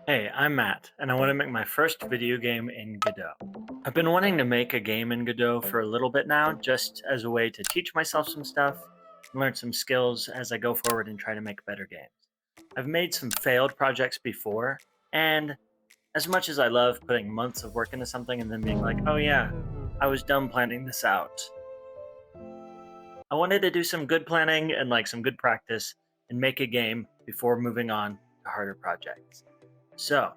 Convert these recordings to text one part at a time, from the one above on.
Hey, I'm Matt, and I want to make my first video game in Godot. I've been wanting to make a game in Godot for a little bit now, just as a way to teach myself some stuff, learn some skills as I go forward and try to make better games. I've made some failed projects before, and as much as I love putting months of work into something and then being like, oh yeah, I was dumb planning this out, I wanted to do some good planning and like some good practice and make a game before moving on to harder projects. So,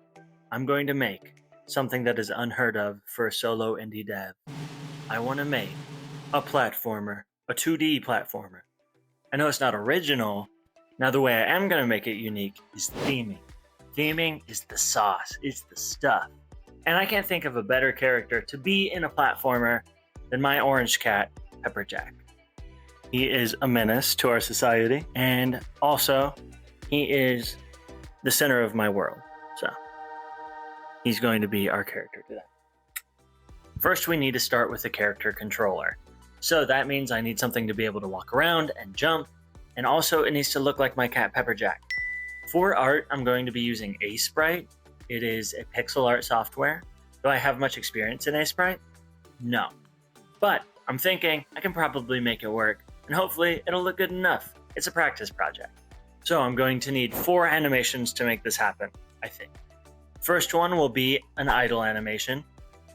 I'm going to make something that is unheard of for a solo indie dev. I want to make a platformer, a 2D platformer. I know it's not original. Now, the way I am going to make it unique is theming. Theming is the sauce, it's the stuff. And I can't think of a better character to be in a platformer than my orange cat, Pepperjack. He is a menace to our society, and also, he is the center of my world. So, he's going to be our character today. First, we need to start with a character controller. So that means I need something to be able to walk around and jump, and also it needs to look like my cat Pepperjack. For art, I'm going to be using Aseprite. It is a Pixelart software. Do I have much experience in Aseprite? No. But I'm thinking I can probably make it work, and hopefully it'll look good enough. It's a practice project. So I'm going to need 4 animations to make this happen, I think. First one will be an idle animation.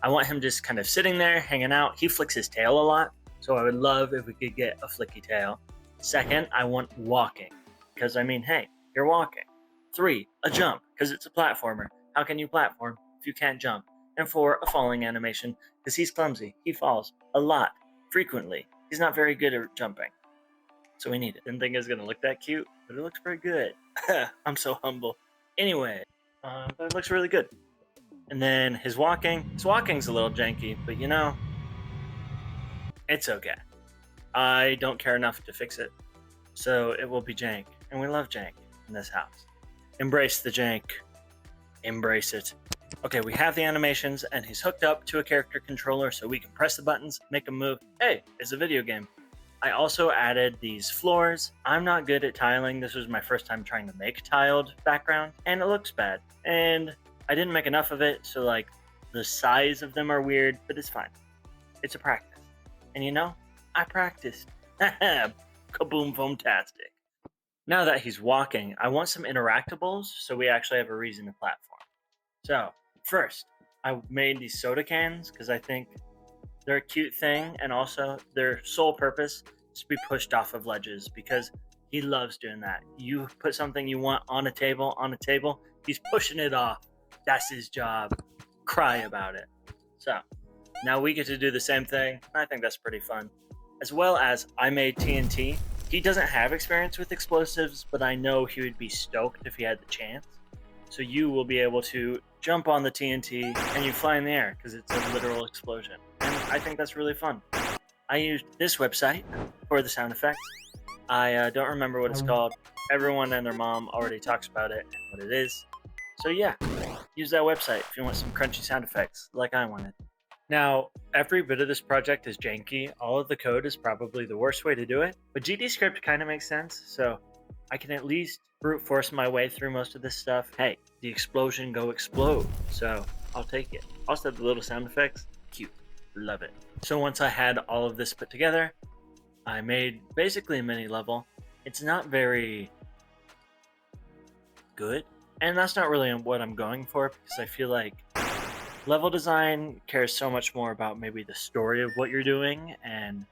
I want him just kind of sitting there, hanging out. He flicks his tail a lot, so I would love if we could get a flicky tail. Second, I want walking, because I mean, hey, you're walking. 3, a jump, because it's a platformer. How can you platform if you can't jump? And 4, a falling animation, because he's clumsy. He falls a lot, frequently. He's not very good at jumping. So we need it. Didn't think it was going to look that cute, but it looks pretty good. I'm so humble. Anyway, but it looks really good. And then his walking's a little janky, but you know, it's okay. I don't care enough to fix it. So it will be jank. And we love jank in this house. Embrace the jank. Embrace it. Okay, we have the animations, and he's hooked up to a character controller so we can press the buttons, make him move. Hey, it's a video game. I also added these floors. I'm not good at tiling. This was my first time trying to make tiled background, and it looks bad. And I didn't make enough of it, so like the size of them are weird, but it's fine. It's a practice. And you know, I practiced. Kaboom foam-tastic. Now that he's walking, I want some interactables so we actually have a reason to platform. So, first, I made these soda cans because I think they're a cute thing, and also their sole purpose is to be pushed off of ledges because he loves doing that. You put something you want on a table, he's pushing it off. That's his job. Cry about it. So, now we get to do the same thing. I think that's pretty fun. As well as I made TNT. He doesn't have experience with explosives, but I know he would be stoked if he had the chance. So you will be able to jump on the TNT and you fly in the air because it's a literal explosion. And I think that's really fun. I used this website for the sound effects. I don't remember what it's called. Everyone and their mom already talks about it and what it is. So yeah, use that website if you want some crunchy sound effects like I wanted. Now, every bit of this project is janky. All of the code is probably the worst way to do it, but GDScript kind of makes sense, so I can at least brute force my way through most of this stuff. Hey, the explosion go explode, so I'll take it. Also, the little sound effects, cute, love it. So once I had all of this put together, I made basically a mini level. It's not very good, and that's not really what I'm going for because I feel like level design cares so much more about maybe the story of what you're doing and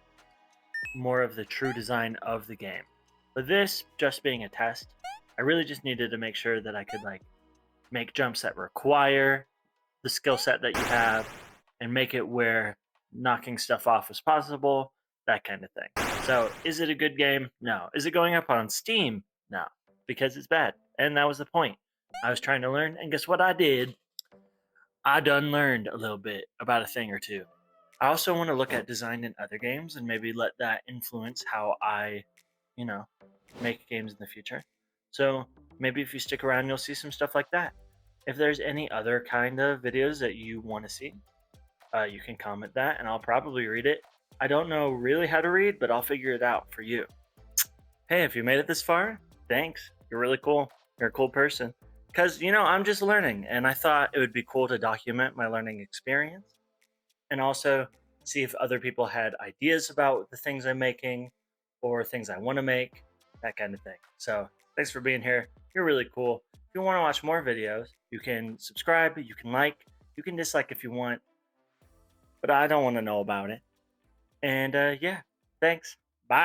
more of the true design of the game. But this just being a test, I really just needed to make sure that I could like make jumps that require the skill set that you have and make it where knocking stuff off is possible, that kind of thing. So is it a good game? No. Is it going up on Steam? No, because it's bad. And that was the point. I was trying to learn, and guess what I did? I done learned a little bit about a thing or two. I also want to look at design in other games and maybe let that influence how I, make games in the future. So maybe if you stick around, you'll see some stuff like that. If there's any other kind of videos that you want to see, you can comment that and I'll probably read it. I don't know really how to read, but I'll figure it out for you. Hey, if you made it this far, thanks. You're really cool. You're a cool person. because I'm just learning, and I thought it would be cool to document my learning experience and also see if other people had ideas about the things I'm making or things I want to make, that kind of thing. So thanks for being here. You're really cool. If you want to watch more videos, you can subscribe, you can like, you can dislike if you want, but I don't want to know about it. And yeah, thanks. Bye.